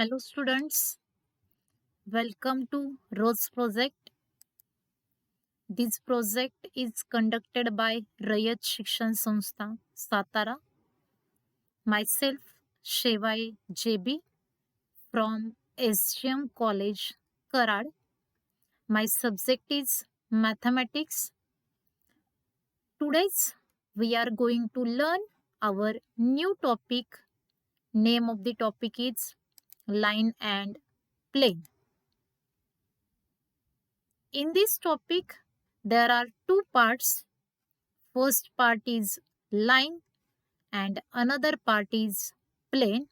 Hello students, welcome to ROSE project. This project is conducted by Rayat Shikshan Sanstha, Satara. Myself, Shevai JB from SGM College, Karad. My subject is mathematics. Today's we are going to learn our new topic. Name of the topic is line and plane. In this topic, there are two parts. First part is line and another part is plane.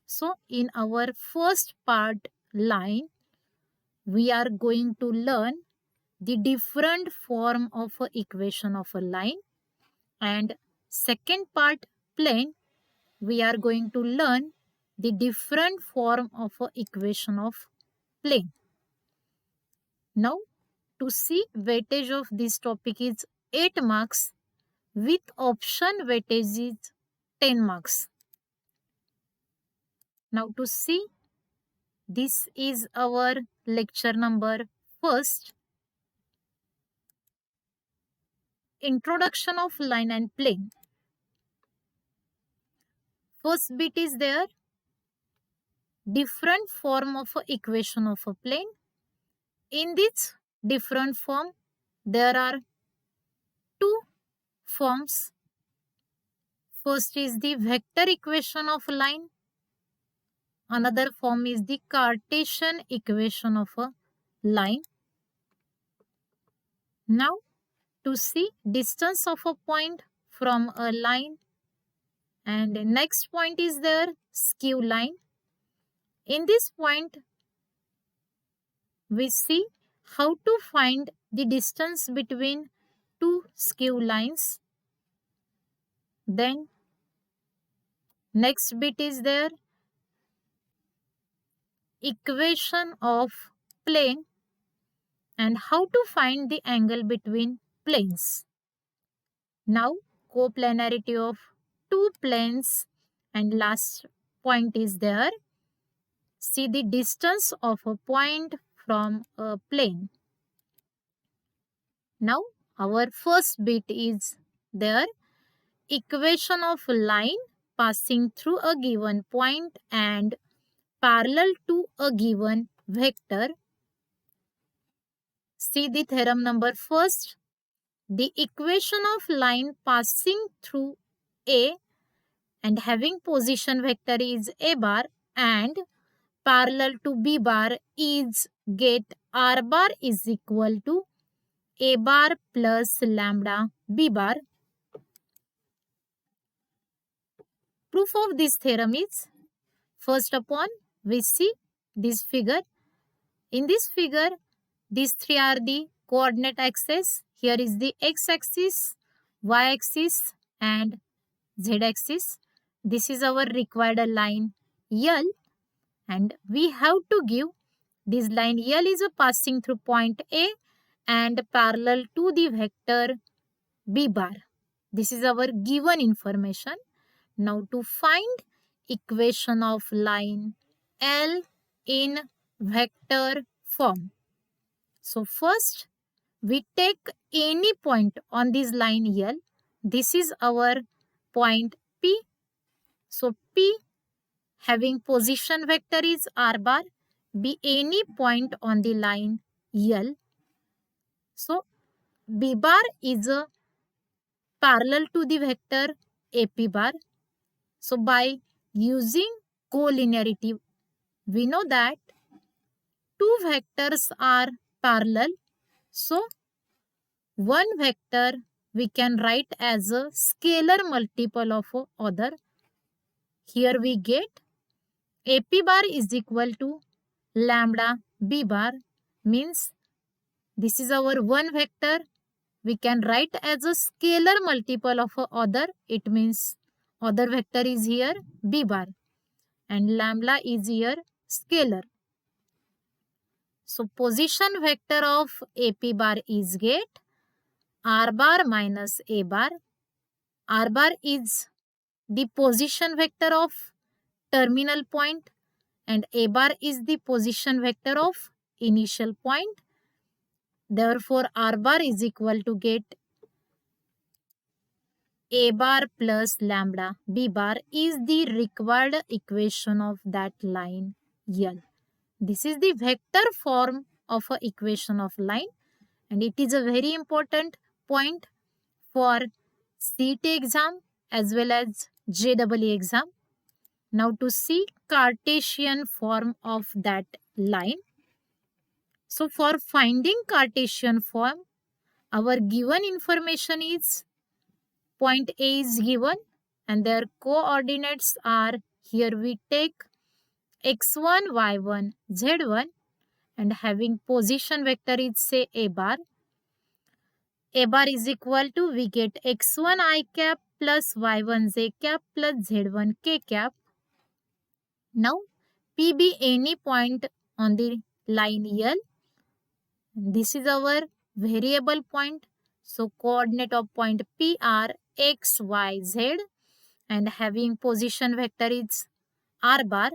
So in our first part line, we are going to learn the different form of a equation of a line, and second part plane, we are going to learn the different form of a equation of plane. Now to see weightage of this topic is 8 marks, with option weightage is 10 marks. Now to see, this is our lecture number first. Introduction of line and plane. First bit is there. Different form of a equation of a plane. In this different form, there are two forms. First is the vector equation of line. Another form is the Cartesian equation of a line. Now to see distance of a point from a line, and next point is there skew line. In this point, we see how to find the distance between two skew lines. Then next bit is there equation of plane and how to find the angle between planes. Now coplanarity of two planes, and last point is there. See the distance of a point from a plane. Now our first bit is there. Equation of line passing through a given point and parallel to a given vector. See the theorem number first. The equation of line passing through A and having position vector is A bar and parallel to B bar is get R bar is equal to A bar plus lambda B bar. Proof of this theorem is, first upon we see this figure. In this figure, these three are the coordinate axes. Here is the x-axis, y-axis and z-axis. This is our required line L, and we have to give this line L is a passing through point A and parallel to the vector B bar. This is our given information. Now to find equation of line L in vector form. So first we take any point on this line L. This is our point P. So P having position vector is R bar, be any point on the line L. So B bar is a parallel to the vector AP bar. So by using collinearity, we know that two vectors are parallel. So one vector we can write as a scalar multiple of other. Here we get AP bar is equal to lambda B bar, means this is our one vector. We can write as a scalar multiple of other. It means other vector is here B bar and lambda is here scalar. So position vector of AP bar is get R bar minus A bar. R bar is the position vector of terminal point and A bar is the position vector of initial point. Therefore, R bar is equal to get A bar plus lambda B bar is the required equation of that line L. This is the vector form of a equation of line, and it is a very important point for CET exam as well as JEE exam. Now to see Cartesian form of that line. So for finding Cartesian form, our given information is point A is given and their coordinates are, here we take x1, y1, z1, and having position vector is say A bar. A bar is equal to, we get x1 I cap plus y1 j cap plus z1 k cap. Now P be any point on the line L. This is our variable point. So coordinate of point P are x, y, z, and having position vector is r bar.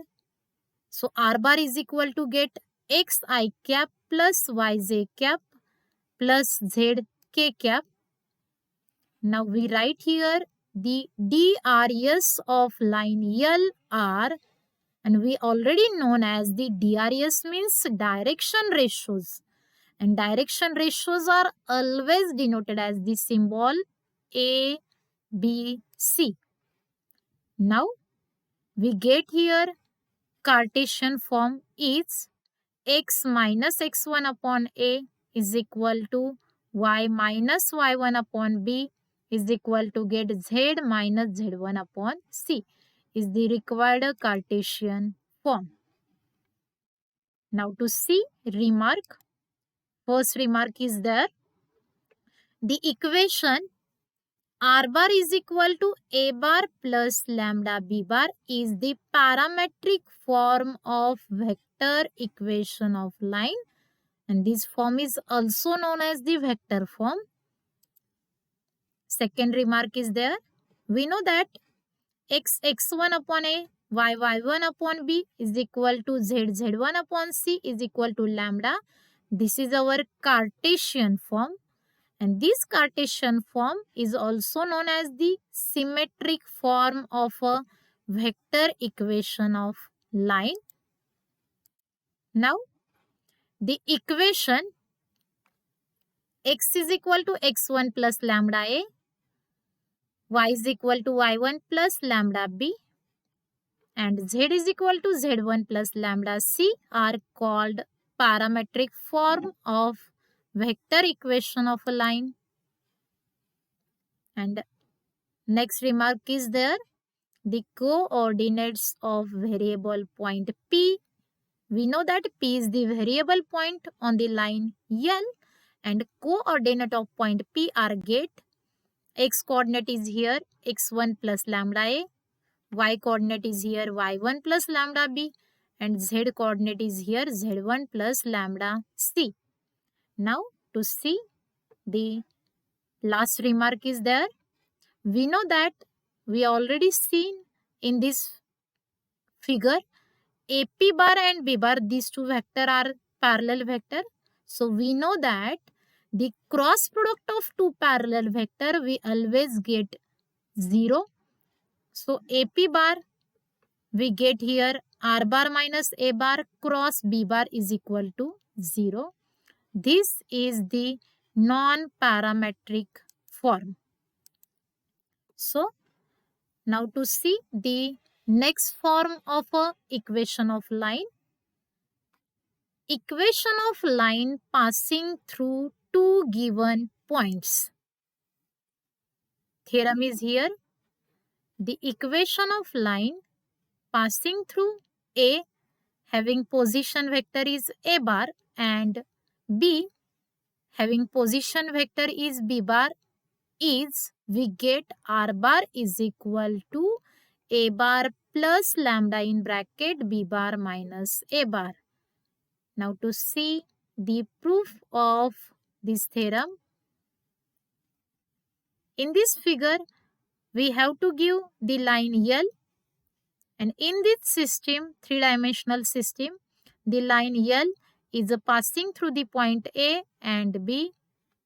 So r bar is equal to get x I cap plus y j cap plus z k cap. Now we write here the DRS of line L R, and we already known as the DRS means direction ratios, and direction ratios are always denoted as the symbol A, B, C. Now we get here Cartesian form is x minus x1 upon A is equal to y minus y1 upon B is equal to get z minus z1 upon C is the required Cartesian form. Now to see remark. First remark is there. The equation R bar is equal to A bar plus lambda B bar is the parametric form of vector equation of line, and this form is also known as the vector form. Second remark is there. We know that x1 upon A, y1 upon B is equal to z1 upon C is equal to lambda. This is our Cartesian form. And this Cartesian form is also known as the symmetric form of a vector equation of line. Now, the equation x is equal to x1 plus lambda A, y is equal to y1 plus lambda B, and z is equal to z1 plus lambda C are called parametric form of vector equation of a line. And next remark is there. The coordinates of variable point P. We know that P is the variable point on the line L, and coordinate of point P are get x coordinate is here x1 plus lambda A, y coordinate is here y1 plus lambda B, and z coordinate is here z1 plus lambda C. Now to see the last remark is there. We know that we already seen in this figure AP bar and B bar, these two vector are parallel vector. So we know that the cross product of two parallel vector we always get 0. So AP bar we get here R bar minus A bar cross B bar is equal to 0. This is the non-parametric form. So now to see the next form of a equation of line. Equation of line passing through two given points. Theorem is here. The equation of line passing through A having position vector is A bar and B having position vector is B bar is, we get R bar is equal to A bar plus lambda in bracket B bar minus A bar. Now to see the proof of this theorem. In this figure, we have to give the line L, And in this system, three-dimensional system, the line L is passing through the point A and B.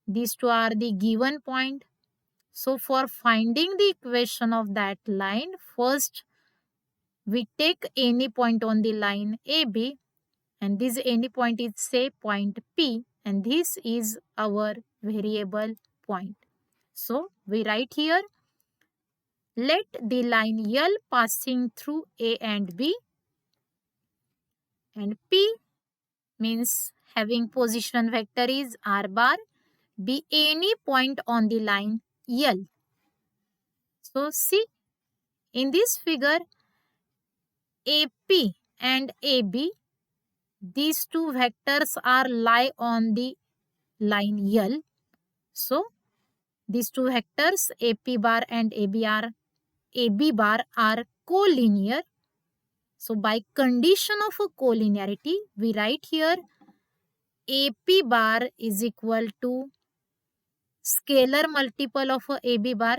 These two are the given point. So for finding the equation of that line, first we take any point on the line AB, and this any point is say point P, and this is our variable point. So we write here, let the line L passing through A and B, and P means having position vector is r bar, be any point on the line L. So see, in this figure, AP and AB, these two vectors are lie on the line L. So these two vectors AP bar and AB bar are collinear. So by condition of a collinearity, we write here AP bar is equal to scalar multiple of a AB bar.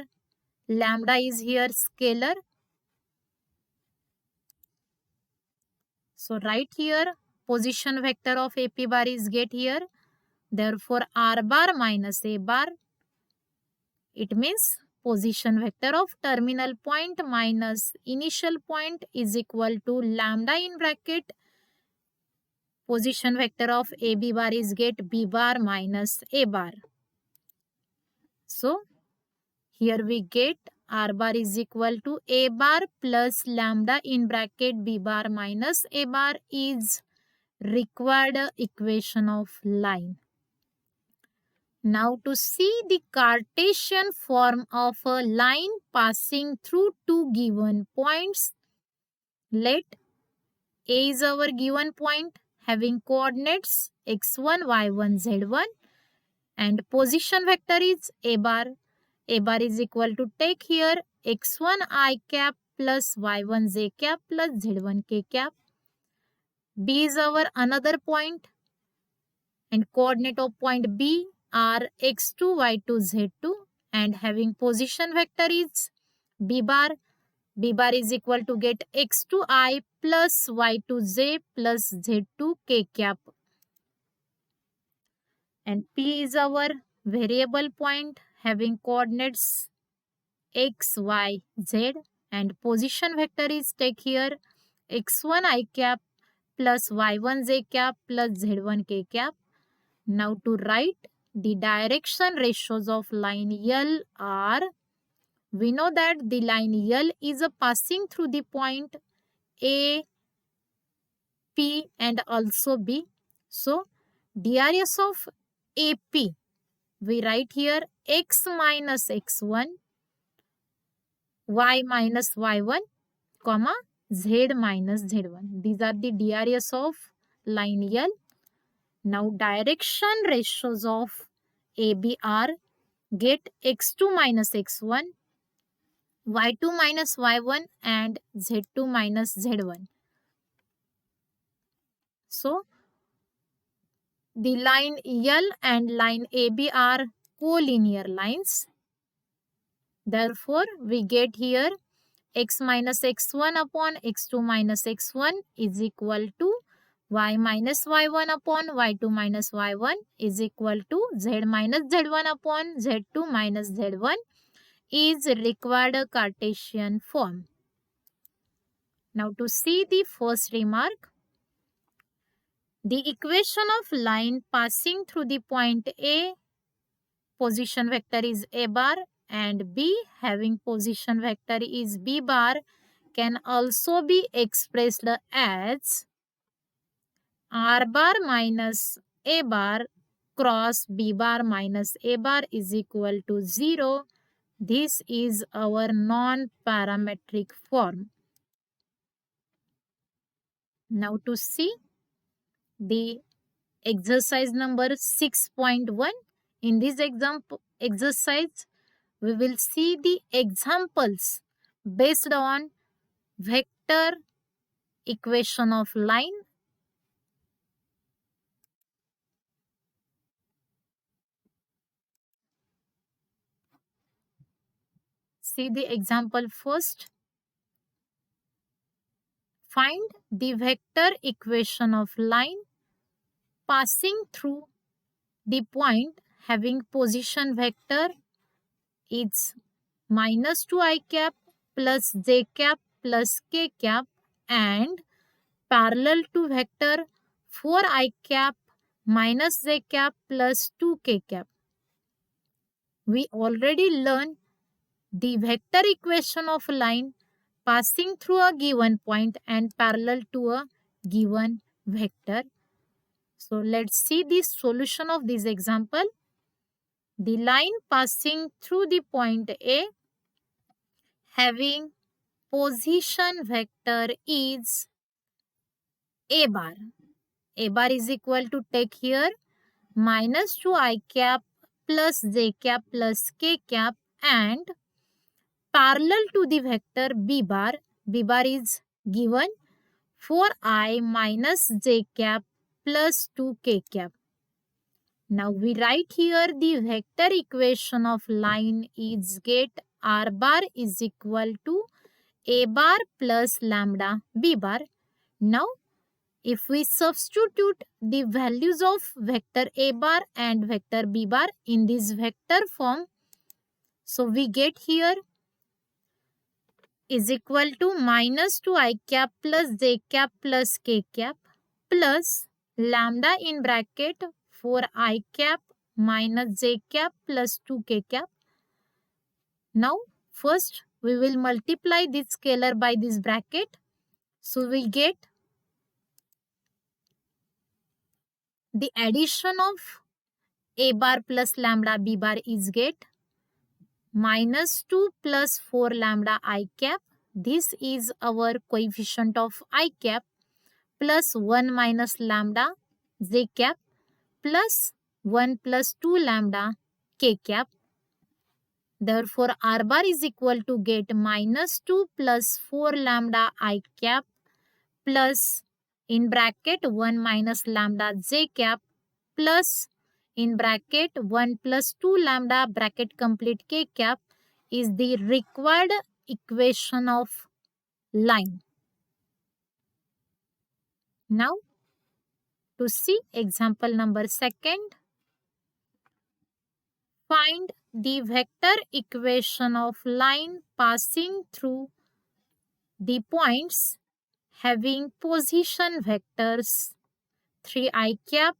Lambda is here scalar. So right here, position vector of AP bar is get here. Therefore, R bar minus A bar, it means position vector of terminal point minus initial point is equal to lambda in bracket. Position vector of AB bar is get B bar minus A bar. So, here we get R bar is equal to A bar plus lambda in bracket B bar minus A bar is required equation of line. Now to see the Cartesian form of a line passing through two given points, let A is our given point having coordinates x1, y1, z1, and position vector is A bar. A bar is equal to take here x1 I cap plus y1 j cap plus z1 k cap. B is our another point, and coordinate of point B are x2, y2, z2, and having position vector is B bar. B bar is equal to get x2i plus y2j plus z2 k cap. And P is our variable point having coordinates x, y, z, and position vector is take here x1 I cap plus y1 j cap plus z1 k cap. Now to write the direction ratios of line L are, we know that the line L is a passing through the point A, P and also B. So DRS of AP, we write here x minus x1, y minus y1, comma z minus z1. These are the DRS of line L. Now direction ratios of AB are get x2 minus x1, y2 minus y1 and z2 minus z1. So the line L and line AB are collinear lines. Therefore, we get here x minus x1 upon x2 minus x1 is equal to y minus y1 upon y2 minus y1 is equal to z minus z1 upon z2 minus z1 is required Cartesian form. Now to see the first remark, the equation of line passing through the point A, position vector is A bar, and B having position vector is B bar, can also be expressed as R bar minus A bar cross B bar minus A bar is equal to 0. This is our non-parametric form. Now to see the exercise number 6.1. In this exercise, we will see the examples based on vector equation of line. See the example first. Find the vector equation of line passing through the point having position vector is minus 2i cap plus j cap plus k cap and parallel to vector 4i cap minus j cap plus 2k cap. We already learned the vector equation of a line passing through a given point and parallel to a given vector. So let's see the solution of this example. The line passing through the point A having position vector is A bar. A bar is equal to, take here, minus 2i cap plus j cap plus k cap and parallel to the vector B bar. B bar is given 4i minus j cap plus 2k cap. Now we write here the vector equation of line is get r bar is equal to a bar plus lambda b bar. Now if we substitute the values of vector a bar and vector b bar in this vector form, so we get here is equal to minus 2i cap plus j cap plus k cap plus lambda in bracket 4i cap minus j cap plus 2k cap. Now first we will multiply this scalar by this bracket. So we get the addition of a bar plus lambda b bar is get minus 2 plus 4 lambda I cap. This is our coefficient of I cap plus 1 minus lambda j cap plus 1 plus 2 lambda k cap. Therefore, r bar is equal to get minus 2 plus 4 lambda I cap plus in bracket 1 minus lambda j cap plus in bracket 1 plus 2 lambda bracket complete k cap is the required equation of line. Now to see example number second, find the vector equation of line passing through the points having position vectors 3i cap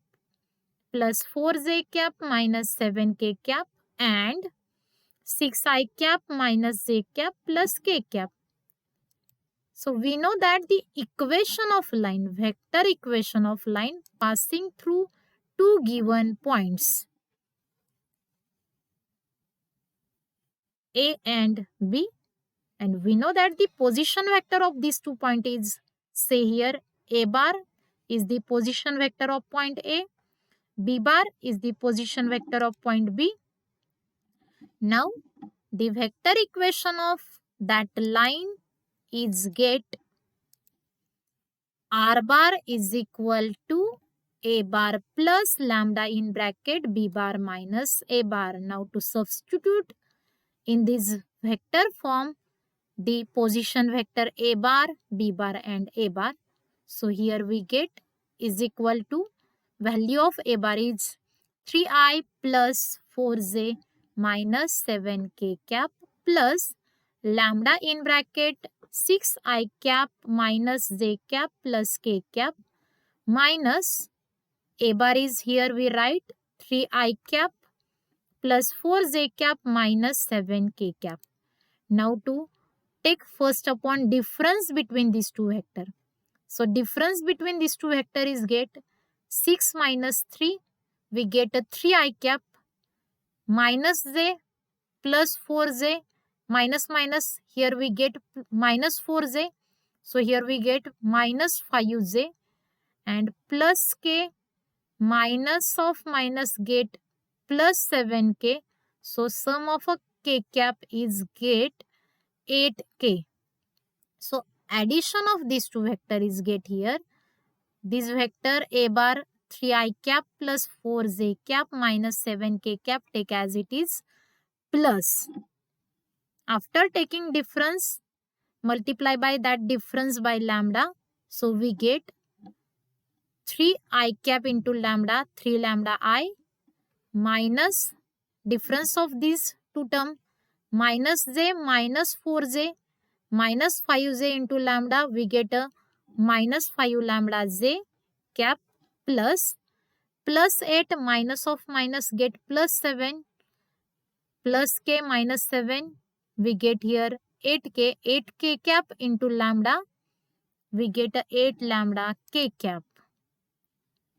plus 4j cap minus 7k cap and 6i cap minus j cap plus k cap. So we know that the equation of line, vector equation of line passing through two given points A and B, and we know that the position vector of these 2 points is, say here, A bar is the position vector of point A, B bar is the position vector of point B. Now the vector equation of that line is get r bar is equal to a bar plus lambda in bracket b bar minus a bar. Now to substitute in this vector form the position vector a bar, b bar and a bar. So here we get is equal to value of a bar is 3i plus 4j minus 7k cap plus lambda in bracket 6i cap minus j cap plus k cap minus a bar is here we write 3i cap plus 4j cap minus 7k cap. Now to take first upon difference between these two vectors. So difference between these two vectors is get 6 minus 3, we get a 3i cap minus j plus 4j minus minus, here we get minus 4j, so here we get minus 5j and plus k minus of minus get plus 7k, so sum of a k cap is get 8k. So addition of these two vector is get here, this vector a bar 3i cap plus 4j cap minus 7k cap take as it is plus, after taking difference multiply by that difference by lambda, So we get 3I cap into lambda, 3 lambda I, minus difference of these two terms, minus j minus 4j minus 5j into lambda, we get a minus 5 lambda j cap plus 8 minus of minus get plus 7 plus k minus 7, we get here 8k cap into lambda, we get a 8 lambda k cap.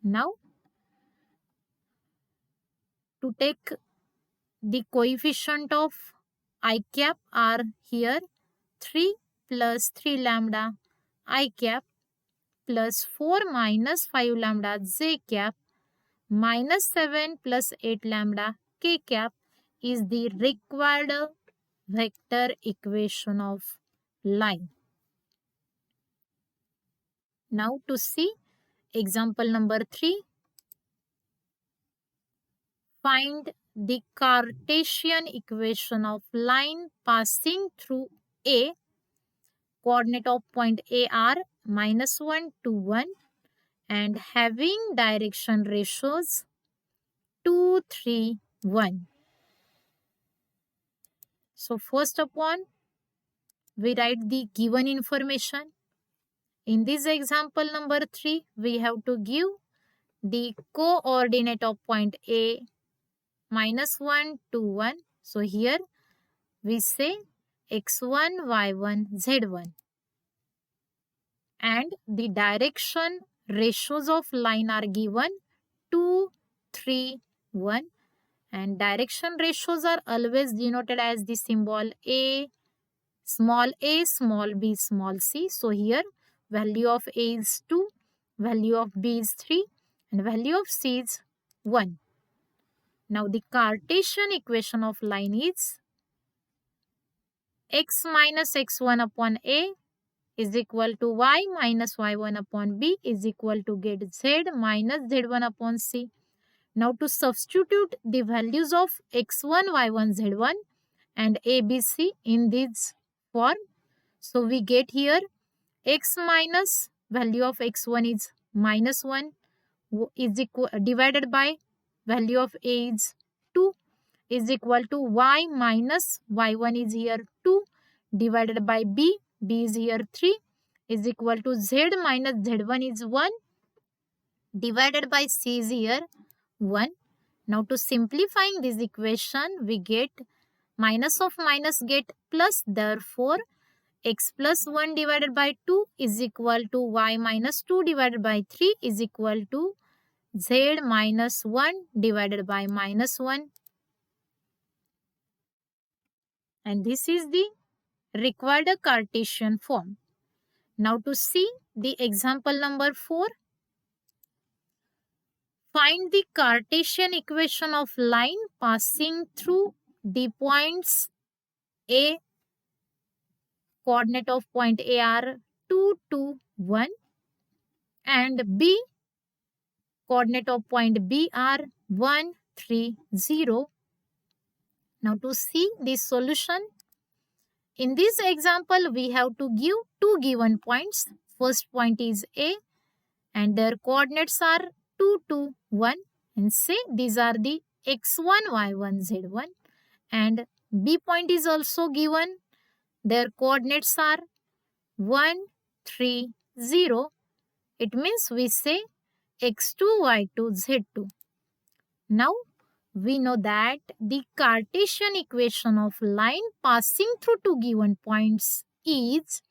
Now to take the coefficient of I cap are here 3 plus 3 lambda I cap plus 4 minus 5 lambda j cap minus 7 plus 8 lambda k cap is the required vector equation of line. Now to see example number 3. Find the Cartesian equation of line passing through A. Coordinate of point A are minus 1 to 1 and having direction ratios 2, 3, 1. So first upon, we write the given information. In this example number 3, we have to give the coordinate of point A minus 1 to 1. So here we say x1, y1, z1. And the direction ratios of line are given 2, 3, 1. And direction ratios are always denoted as the symbol a, small b, small c. So here value of a is 2, value of b is 3, and value of c is 1. Now the Cartesian equation of line is x minus x1 upon a is equal to y minus y1 upon b is equal to get z minus z1 upon c. Now to substitute the values of x1, y1, z1 and a, b, c in this form. So we get here x minus value of x1 is minus 1 is equal divided by value of a is 2 is equal to y minus y1 is here 2 divided by b is here 3 is equal to z minus z1 is 1 divided by c is here 1. Now to simplifying this equation, we get minus of minus get plus, therefore x plus 1 divided by 2 is equal to y minus 2 divided by 3 is equal to z minus 1 divided by minus 1. And this is the required Cartesian form. Now to see the example number 4. Find the Cartesian equation of line passing through the points A. Coordinate of point A are 2, 2, 1 and B. Coordinate of point B are 1, 3, 0. Now to see this solution. In this example, we have to give two given points. First point is A and their coordinates are 2, 2, 1 and say these are the x1, y1, z1 and B point is also given. Their coordinates are 1, 3, 0. It means we say x2, y2, z2. Now we know that the Cartesian equation of line passing through two given points is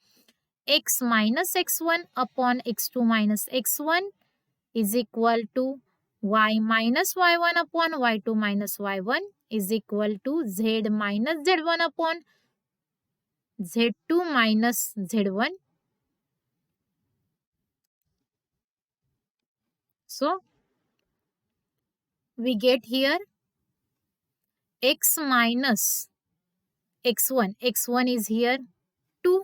x minus x1 upon x2 minus x1 is equal to y minus y1 upon y2 minus y1 is equal to z minus z1 upon z2 minus z1. So we get here x minus x1. x1 is here 2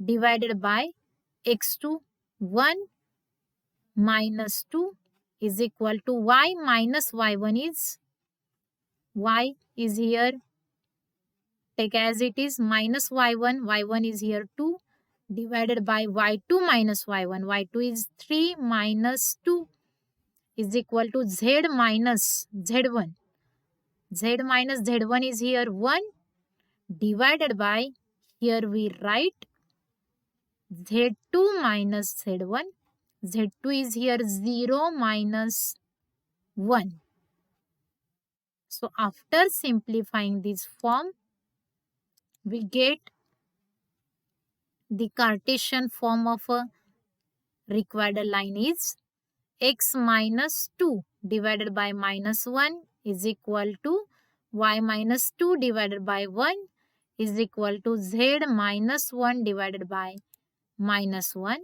divided by x2 1 minus 2 is equal to y minus y1 is y is here take as it is minus y1 is here 2 divided by y2 minus y1. y2 is 3 minus 2 is equal to z minus z1. Z minus z1 is here 1 divided by, here we write z2 minus z1. z2 is here 0 minus 1. So after simplifying this form, we get the Cartesian form of a required line is x minus 2 divided by minus 1 is equal to y minus 2 divided by 1 is equal to z minus 1 divided by minus 1.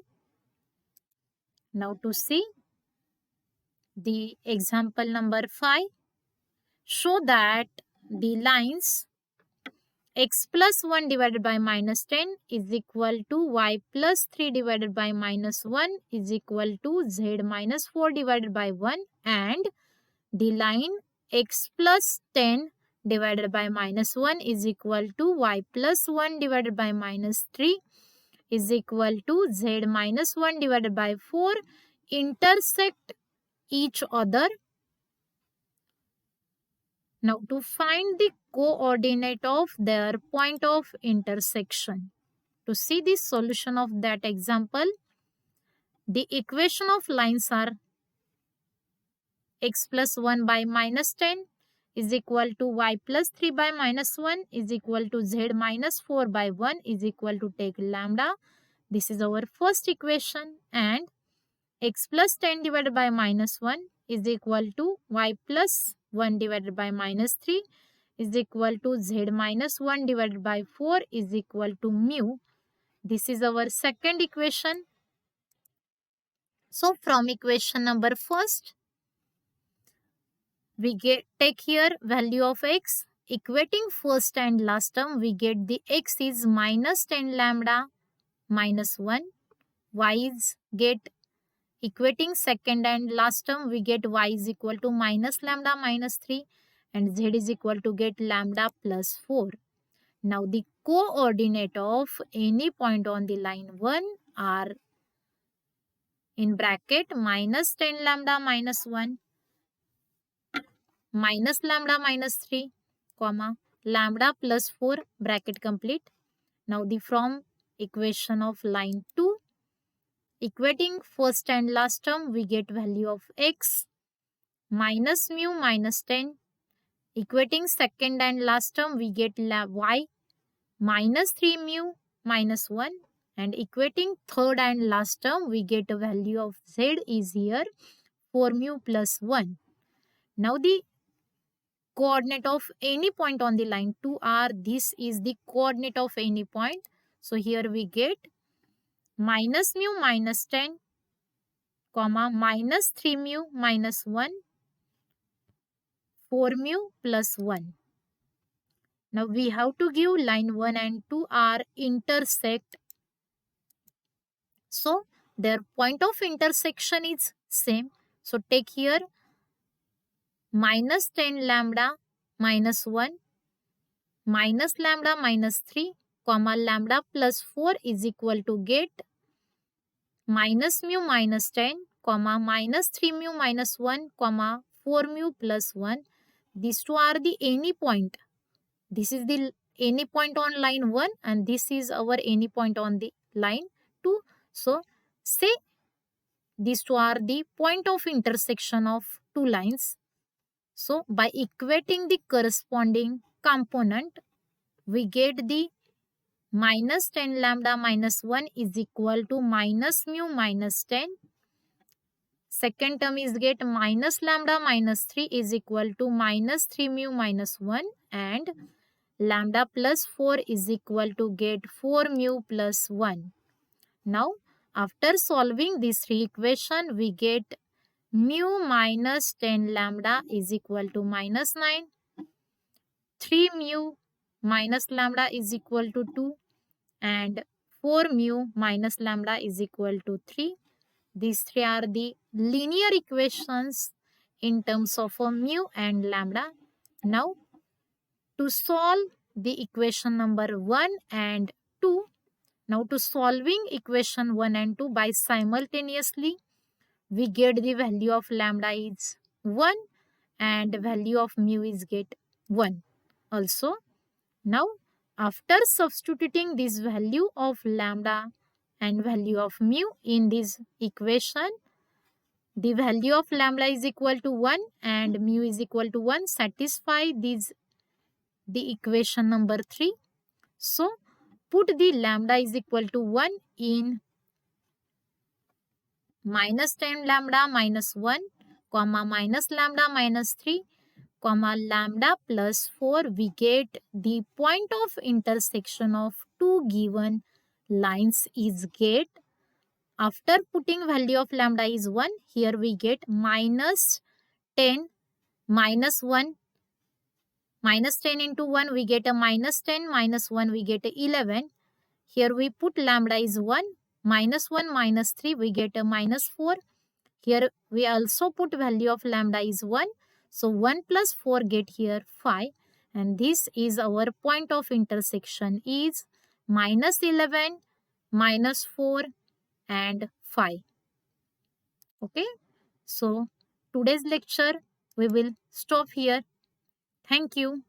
Now to see the example number 5, show that the lines x plus 1 divided by minus 10 is equal to y plus 3 divided by minus 1 is equal to z minus 4 divided by 1, and the line x plus 10 divided by minus 1 is equal to y plus 1 divided by minus 3 is equal to z minus 1 divided by 4 intersect each other. Now to find the coordinate of their point of intersection. To see the solution of that example, the equation of lines are x plus 1 by minus 10 is equal to y plus 3 by minus 1 is equal to z minus 4 by 1 is equal to take lambda. This is our first equation, and x plus 10 divided by minus 1 is equal to y plus 1 divided by minus 3 is equal to z minus 1 divided by 4 is equal to mu. This is our second equation. So from equation number first, we take here value of x. Equating first and last term, we get the x is minus 10 lambda minus 1. Y is get equating second and last term, we get y is equal to minus lambda minus 3 and z is equal to get lambda plus 4. Now the coordinate of any point on the line 1 are in bracket minus 10 lambda minus 1, minus lambda minus 3, comma, lambda plus 4, bracket complete. Now the from equation of line 2, equating first and last term, we get value of x minus mu minus 10. Equating second and last term, we get y minus 3 mu minus 1. And equating third and last term, we get a value of z is here 4 mu plus 1. Now the coordinate of any point on the line 2 are, this is the coordinate of any point. So here we get minus mu minus 10, comma, minus 3 mu minus 1, 4 mu plus 1. Now we have to give line 1 and 2 are intersect. So their point of intersection is same. So take here minus 10 lambda minus 1, minus lambda minus 3, comma, lambda plus 4 is equal to get minus mu minus 10, comma, minus 3 mu minus 1, comma, 4 mu plus 1. These two are the any point. This is the any point on line 1 and this is our any point on the line 2. So say these two are the point of intersection of two lines. So by equating the corresponding component, we get the minus 10 lambda minus 1 is equal to minus mu minus 10. Second term is get minus lambda minus 3 is equal to minus 3 mu minus 1, and lambda plus 4 is equal to get 4 mu plus 1. Now after solving these three equations, we get mu minus 10 lambda is equal to minus 9. 3 mu minus lambda is equal to 2. And 4 mu minus lambda is equal to 3. These three are the linear equations in terms of mu and lambda. Now to solve the equation number 1 and 2, Now to solving equation 1 and 2 by simultaneously, we get the value of lambda is 1 and value of mu is get 1 also. Now after substituting this value of lambda and value of mu in this equation, the value of lambda is equal to 1 and mu is equal to 1 satisfy this the equation number 3. So put the lambda is equal to 1 in minus 10 lambda minus 1 comma minus lambda minus 3 comma lambda plus 4, we get the point of intersection of two given lines is get. After putting value of lambda is 1, here we get minus 10 minus 1. Minus 10 into 1 we get a minus 10, minus 1 we get a 11. Here we put lambda is 1, minus 1 minus 3 we get a minus 4. Here we also put value of lambda is 1. So 1 plus 4 get here 5. And this is our point of intersection is minus 11, minus 4 and 5. Okay. So today's lecture we will stop here. Thank you.